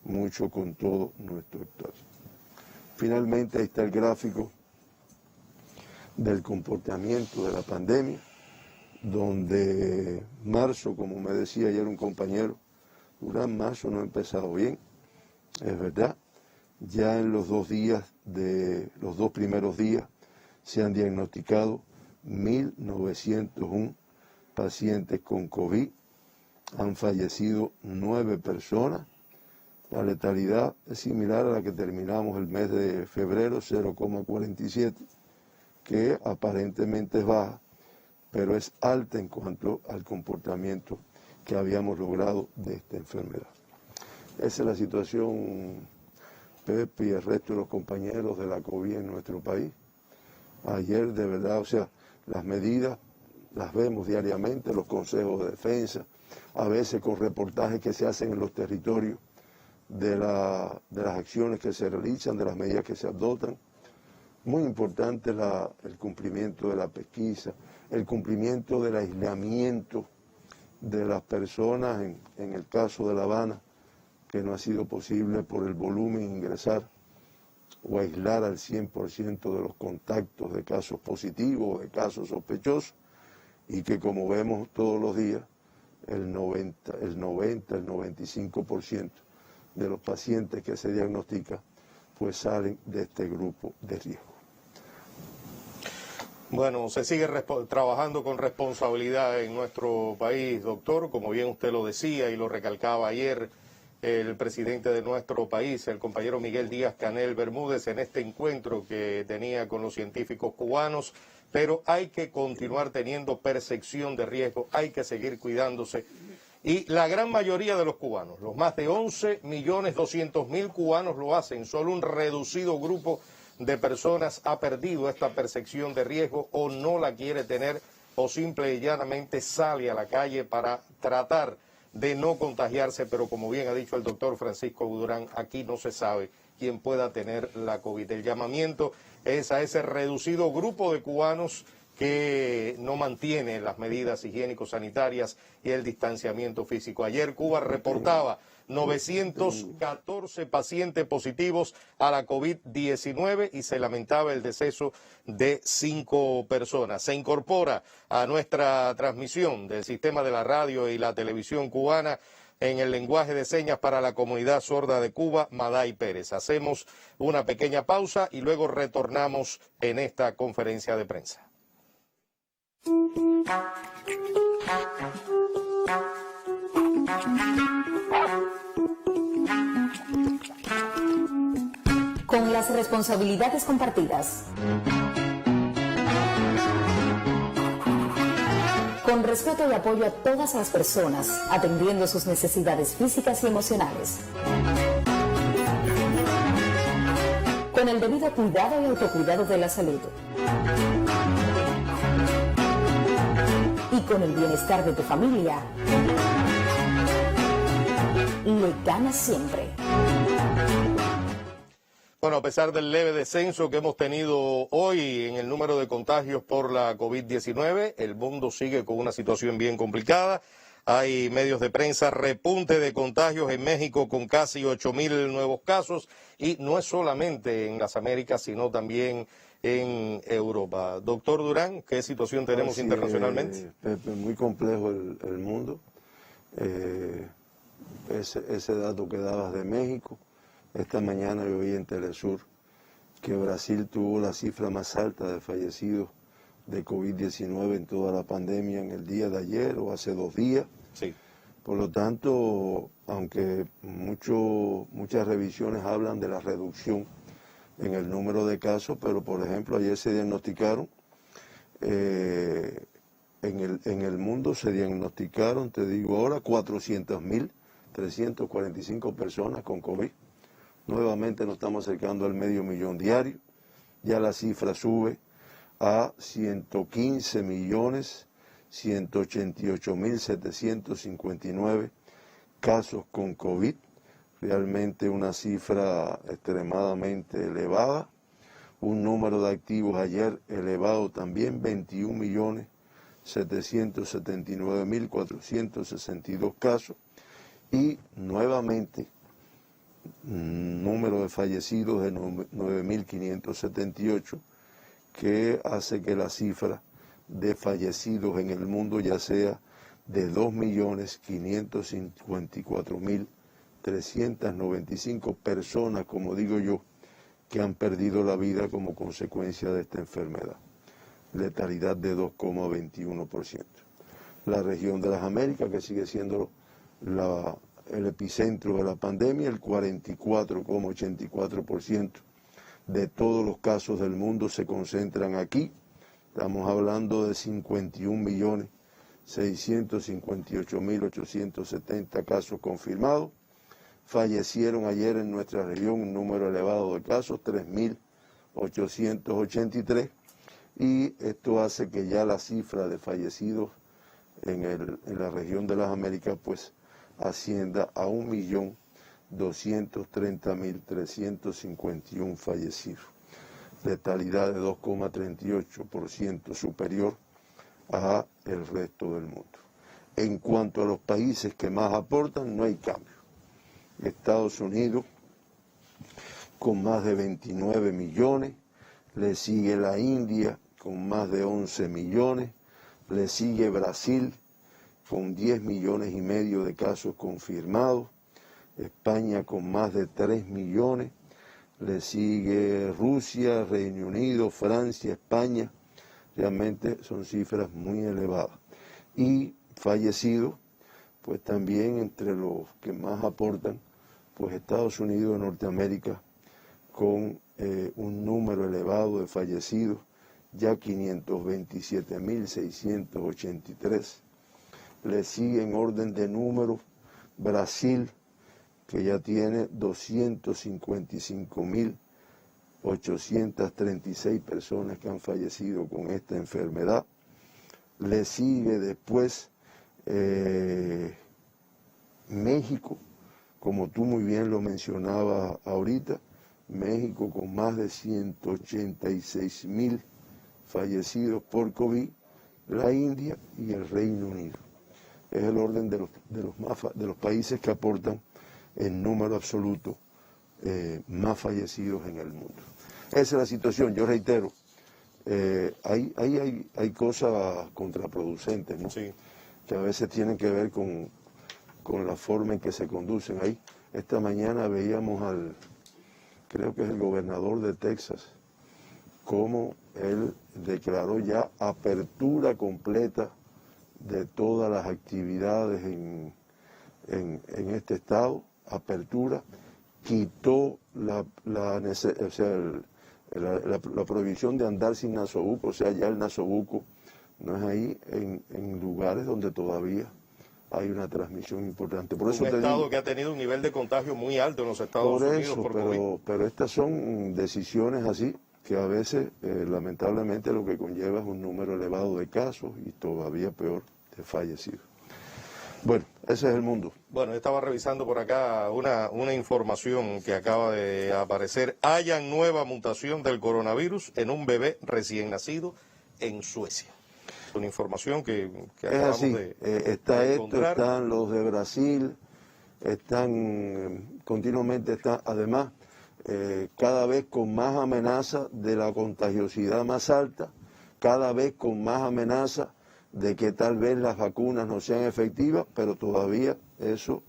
[SPEAKER 2] mucho con todo nuestro actuar. Finalmente, ahí está el gráfico del comportamiento de la pandemia, donde marzo, como me decía ayer un compañero, Durán, marzo no ha empezado bien, es verdad. Ya en los 2 primeros días se han diagnosticado 1.901 pacientes con COVID, han fallecido 9 personas, la letalidad es similar a la que terminamos el mes de febrero, 0,47, que aparentemente es baja, pero es alta en cuanto al comportamiento que habíamos logrado de esta enfermedad. Esa es la situación, Pepe y el resto de los compañeros de la COVID en nuestro país. Ayer, de verdad, o sea, las medidas las vemos diariamente, los consejos de defensa, a veces con reportajes que se hacen en los territorios de las acciones que se realizan, de las medidas que se adoptan. Muy importante el cumplimiento de la pesquisa, el cumplimiento del aislamiento de las personas, en el caso de La Habana, que no ha sido posible por el volumen ingresar o aislar al 100% de los contactos de casos positivos o de casos sospechosos, y que como vemos todos los días, el 95% de los pacientes que se diagnostican pues salen de este grupo de riesgo.
[SPEAKER 1] Bueno, se sigue trabajando con responsabilidad en nuestro país, doctor, como bien usted lo decía y lo recalcaba ayer el presidente de nuestro país, el compañero Miguel Díaz-Canel Bermúdez, en este encuentro que tenía con los científicos cubanos, pero hay que continuar teniendo percepción de riesgo, hay que seguir cuidándose. Y la gran mayoría de los cubanos, los más de 11.200.000 cubanos lo hacen, solo un reducido grupo de personas ha perdido esta percepción de riesgo o no la quiere tener o simple y llanamente sale a la calle para tratar de no contagiarse, pero como bien ha dicho el doctor Francisco Durán, aquí no se sabe quién pueda tener la COVID. El llamamiento es a ese reducido grupo de cubanos que no mantiene las medidas higiénico-sanitarias y el distanciamiento físico. Ayer Cuba reportaba 914 pacientes positivos a la COVID-19 y se lamentaba el deceso de 5 personas. Se incorpora a nuestra transmisión del sistema de la radio y la televisión cubana en el lenguaje de señas para la comunidad sorda de Cuba, Maday Pérez. Hacemos una pequeña pausa y luego retornamos en esta conferencia de prensa.
[SPEAKER 3] Con las responsabilidades compartidas. Con respeto y apoyo a todas las personas, atendiendo sus necesidades físicas y emocionales. Con el debido cuidado y autocuidado de la salud. Y con el bienestar de tu familia. Le ganas siempre.
[SPEAKER 1] Bueno, a pesar del leve descenso que hemos tenido hoy en el número de contagios por la COVID-19, el mundo sigue con una situación bien complicada. Hay medios de prensa, repunte de contagios en México con casi 8.000 nuevos casos, y no es solamente en las Américas, sino también en Europa. Doctor Durán, ¿qué situación tenemos internacionalmente?
[SPEAKER 2] Pepe, muy complejo el mundo. Ese dato que dabas de México. Esta mañana yo vi en Telesur que Brasil tuvo la cifra más alta de fallecidos de COVID-19 en toda la pandemia en el día de ayer o hace 2 días.
[SPEAKER 1] Sí.
[SPEAKER 2] Por lo tanto, aunque muchas revisiones hablan de la reducción en el número de casos, pero por ejemplo ayer se diagnosticaron, en el mundo se diagnosticaron, te digo ahora, 400.345 personas con COVID. Nuevamente nos estamos acercando al 500.000 diario. Ya la cifra sube a 115.188.759 casos con COVID. Realmente una cifra extremadamente elevada. Un número de activos ayer elevado también, 21.779.462 casos. Y nuevamente número de fallecidos de 9.578, que hace que la cifra de fallecidos en el mundo ya sea de 2.554.395 personas, como digo yo, que han perdido la vida como consecuencia de esta enfermedad. Letalidad de 2,21%. La región de las Américas, que sigue siendo el epicentro de la pandemia, el 44,84% de todos los casos del mundo se concentran aquí. Estamos hablando de 51.658.870 casos confirmados. Fallecieron ayer en nuestra región un número elevado de casos, 3.883, y esto hace que ya la cifra de fallecidos en la región de las Américas pues ascienda a 1.230.351 fallecidos. Letalidad de 2,38% superior a el resto del mundo. En cuanto a los países que más aportan, no hay cambio. Estados Unidos con más de 29 millones, le sigue la India con más de 11 millones, le sigue Brasil con 10,5 millones de casos confirmados, España con más de 3 millones, le sigue Rusia, Reino Unido, Francia, España. Realmente son cifras muy elevadas. Y fallecidos, pues también entre los que más aportan, pues Estados Unidos de Norteamérica con un número elevado de fallecidos, ya 527.683. Le sigue en orden de número Brasil, que ya tiene 255.836 personas que han fallecido con esta enfermedad. Le sigue después México, como tú muy bien lo mencionabas ahorita, México con más de 186.000 fallecidos por COVID, la India y el Reino Unido. Es el orden de los países que aportan en número absoluto más fallecidos en el mundo. Esa es la situación, yo reitero, hay cosas contraproducentes, ¿no?
[SPEAKER 1] Sí.
[SPEAKER 2] Que a veces tienen que ver con la forma en que se conducen ahí. Esta mañana veíamos creo que es el gobernador de Texas, cómo él declaró ya apertura completa de todas las actividades en este estado, apertura, quitó la prohibición de andar sin nasobuco, o sea, ya el nasobuco no es ahí en lugares donde todavía hay una transmisión importante. Por eso
[SPEAKER 1] un
[SPEAKER 2] te
[SPEAKER 1] estado
[SPEAKER 2] digo,
[SPEAKER 1] que ha tenido un nivel de contagio muy alto en los Estados Unidos por COVID.
[SPEAKER 2] pero estas son decisiones así que a veces lamentablemente lo que conlleva es un número elevado de casos y todavía peor de fallecidos. Bueno, ese es el mundo.
[SPEAKER 1] Bueno, estaba revisando por acá una información que acaba de aparecer. Hayan nueva mutación del coronavirus en un bebé recién nacido en Suecia. Es una información que acabamos
[SPEAKER 2] así,
[SPEAKER 1] de
[SPEAKER 2] está
[SPEAKER 1] de
[SPEAKER 2] esto,
[SPEAKER 1] encontrar.
[SPEAKER 2] están los de Brasil, continuamente están, además, cada vez con más amenaza de la contagiosidad más alta, cada vez con más amenaza de que tal vez las vacunas no sean efectivas, pero todavía eso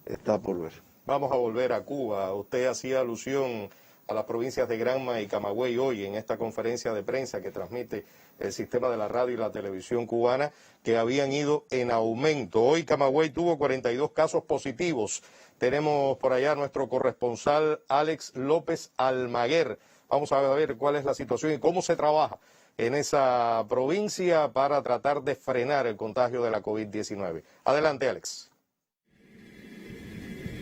[SPEAKER 2] está por ver.
[SPEAKER 1] Vamos a volver a Cuba. Usted hacía alusión a las provincias de Granma y Camagüey hoy en esta conferencia de prensa que transmite el sistema de la radio y la televisión cubana, que habían ido en aumento. Hoy Camagüey tuvo 42 casos positivos. Tenemos por allá a nuestro corresponsal Alex López Almaguer. Vamos a ver cuál es la situación y cómo se trabaja en esa provincia para tratar de frenar el contagio de la COVID-19. Adelante, Alex.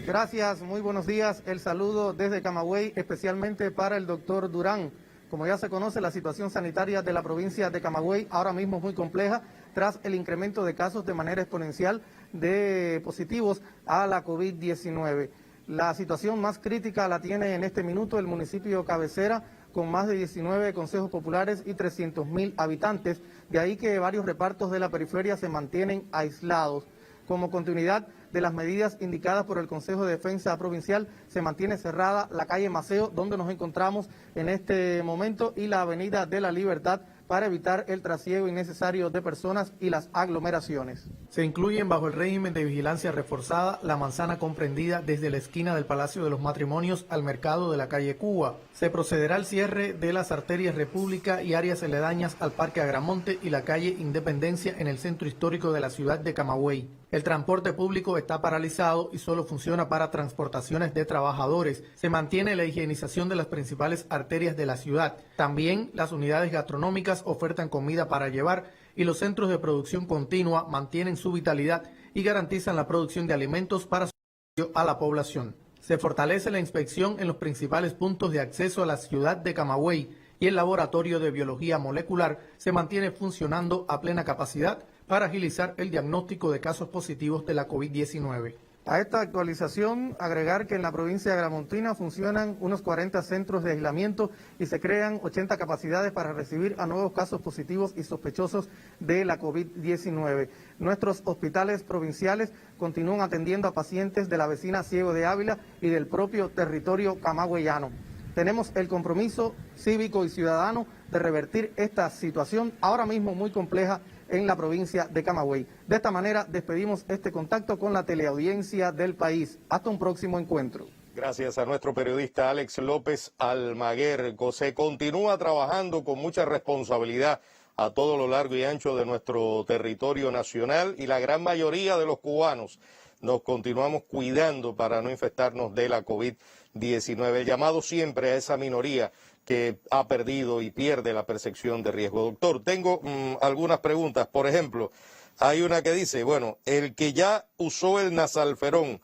[SPEAKER 4] Gracias, muy buenos días. El saludo desde Camagüey, especialmente para el doctor Durán. Como ya se conoce, la situación sanitaria de la provincia de Camagüey ahora mismo es muy compleja tras el incremento de casos de manera exponencial de positivos a la COVID-19. La situación más crítica la tiene en este minuto el municipio cabecera, con más de 19 consejos populares y 300.000 habitantes. De ahí que varios repartos de la periferia se mantienen aislados. Como continuidad de las medidas indicadas por el Consejo de Defensa Provincial, se mantiene cerrada la calle Maceo, donde nos encontramos en este momento, y la avenida de la Libertad, para evitar el trasiego innecesario de personas y las aglomeraciones. Se incluyen bajo el régimen de vigilancia reforzada la manzana comprendida desde la esquina del Palacio de los Matrimonios al mercado de la calle Cuba. Se procederá al cierre de las arterias República y áreas aledañas al Parque Agramonte y la calle Independencia en el centro histórico de la ciudad de Camagüey. El transporte público está paralizado y solo funciona para transportaciones de trabajadores. Se mantiene la higienización de las principales arterias de la ciudad. También las unidades gastronómicas ofertan comida para llevar y los centros de producción continua mantienen su vitalidad y garantizan la producción de alimentos para servicio a la población. Se fortalece la inspección en los principales puntos de acceso a la ciudad de Camagüey y el laboratorio de biología molecular se mantiene funcionando a plena capacidad para agilizar el diagnóstico de casos positivos de la COVID-19. A esta actualización, agregar que en la provincia de Agramontina funcionan unos 40 centros de aislamiento y se crean 80 capacidades para recibir a nuevos casos positivos y sospechosos de la COVID-19. Nuestros hospitales provinciales continúan atendiendo a pacientes de la vecina Ciego de Ávila y del propio territorio camagüeyano. Tenemos el compromiso cívico y ciudadano de revertir esta situación ahora mismo muy compleja en la provincia de Camagüey. De esta manera despedimos este contacto con la teleaudiencia del país. Hasta un próximo encuentro.
[SPEAKER 1] Gracias a nuestro periodista Alex López Almaguer. Se continúa trabajando con mucha responsabilidad a todo lo largo y ancho de nuestro territorio nacional y la gran mayoría de los cubanos nos continuamos cuidando para no infectarnos de la COVID-19. El llamado siempre a esa minoría que ha perdido y pierde la percepción de riesgo. Doctor, tengo algunas preguntas. Por ejemplo, hay una que dice, bueno, el que ya usó el nasalferón,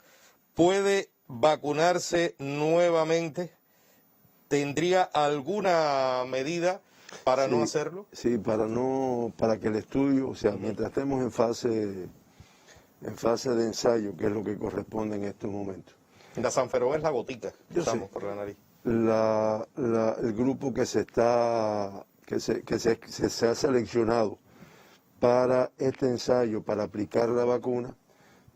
[SPEAKER 1] ¿puede vacunarse nuevamente? ¿Tendría alguna medida para no hacerlo?
[SPEAKER 2] Sí, para que el estudio, o sea, mientras estemos en fase de ensayo, que es lo que corresponde en estos momentos.
[SPEAKER 1] El nasalferón es la gotita que usamos por la nariz.
[SPEAKER 2] El grupo que se ha seleccionado para este ensayo, para aplicar la vacuna,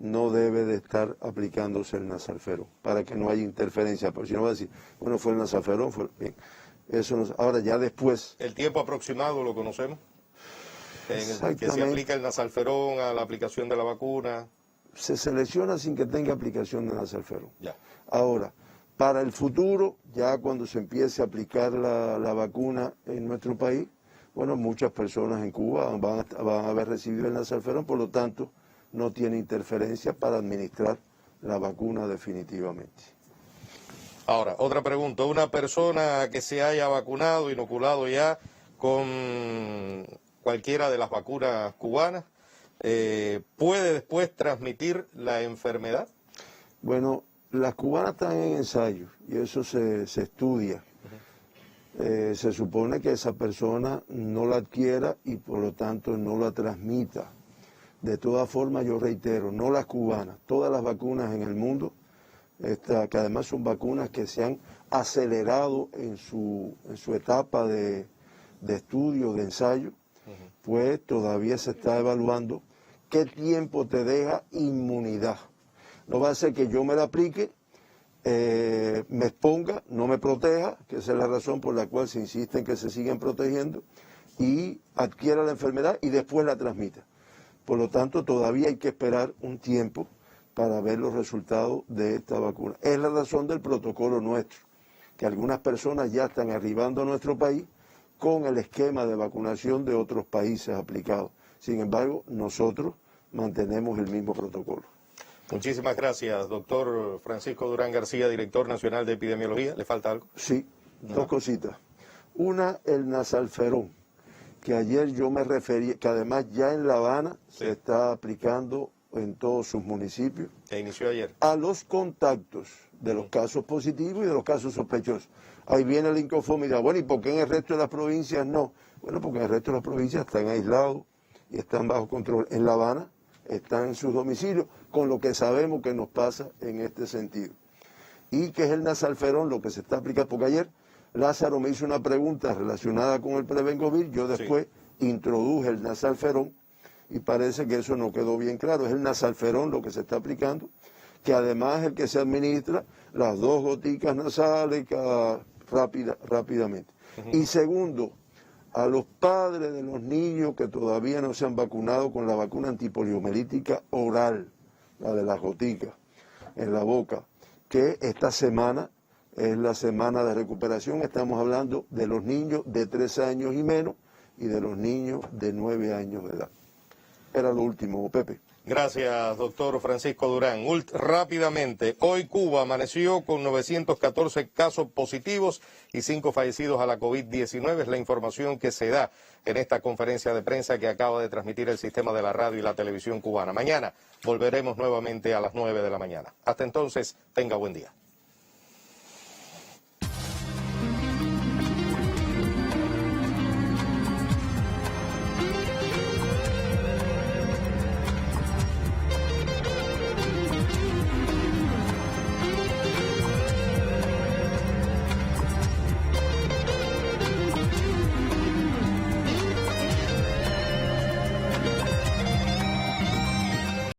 [SPEAKER 2] no debe de estar aplicándose el nasalferón, para que no haya interferencia, porque si no va a decir, bueno, fue el nasalferón, fue bien. Eso no, ahora ya después...
[SPEAKER 1] ¿El tiempo aproximado lo conocemos? Que se aplica el nasalferón a la aplicación de la vacuna.
[SPEAKER 2] Se selecciona sin que tenga aplicación de nasalferón.
[SPEAKER 1] Ya.
[SPEAKER 2] Ahora, para el futuro, ya cuando se empiece a aplicar la vacuna en nuestro país, bueno, muchas personas en Cuba van a haber recibido el nasalferón, por lo tanto, no tiene interferencia para administrar la vacuna definitivamente.
[SPEAKER 1] Ahora, otra pregunta. Una persona que se haya vacunado, inoculado ya con cualquiera de las vacunas cubanas, ¿puede después transmitir la enfermedad?
[SPEAKER 2] Bueno, las cubanas están en ensayos y eso se estudia. Se supone que esa persona no la adquiera y por lo tanto no la transmita. De todas formas, yo reitero, no las cubanas, todas las vacunas en el mundo, que además son vacunas que se han acelerado en su etapa de estudio, de ensayo, pues todavía se está evaluando qué tiempo te deja inmunidad. No va a ser que yo me la aplique, me exponga, no me proteja, que esa es la razón por la cual se insiste en que se sigan protegiendo, y adquiera la enfermedad y después la transmita. Por lo tanto, todavía hay que esperar un tiempo para ver los resultados de esta vacuna. Es la razón del protocolo nuestro, que algunas personas ya están arribando a nuestro país con el esquema de vacunación de otros países aplicados. Sin embargo, nosotros mantenemos el mismo protocolo.
[SPEAKER 1] Muchísimas gracias, doctor Francisco Durán García, director nacional de epidemiología. ¿Le falta algo?
[SPEAKER 2] Sí, dos cositas. Una, el nasalferón, que ayer yo me referí, que además ya en La Habana se está aplicando en todos sus municipios.
[SPEAKER 1] Se inició ayer.
[SPEAKER 2] A los contactos de los casos positivos y de los casos sospechosos. Ahí viene el inconformidad. Bueno, ¿y por qué en el resto de las provincias no? Bueno, porque en el resto de las provincias están aislados y están bajo control. En La Habana están en sus domicilios, con lo que sabemos que nos pasa en este sentido. Y que es el nasalferón lo que se está aplicando, porque ayer Lázaro me hizo una pregunta relacionada con el Prevengovir, yo después introduje el nasalferón y parece que eso no quedó bien claro. Es el nasalferón lo que se está aplicando, que además es el que se administra las 2 goticas nasales rápidamente. Y segundo, a los padres de los niños que todavía no se han vacunado con la vacuna antipoliomelítica oral, la de las goticas en la boca, que esta semana es la semana de recuperación. Estamos hablando de los niños de 3 años y menos y de los niños de 9 años de edad. Era lo último, Pepe.
[SPEAKER 1] Gracias, doctor Francisco Durán. Rápidamente, hoy Cuba amaneció con 914 casos positivos y 5 fallecidos a la COVID-19. Es la información que se da en esta conferencia de prensa que acaba de transmitir el sistema de la radio y la televisión cubana. Mañana volveremos nuevamente a las 9 de la mañana. Hasta entonces, tenga buen día.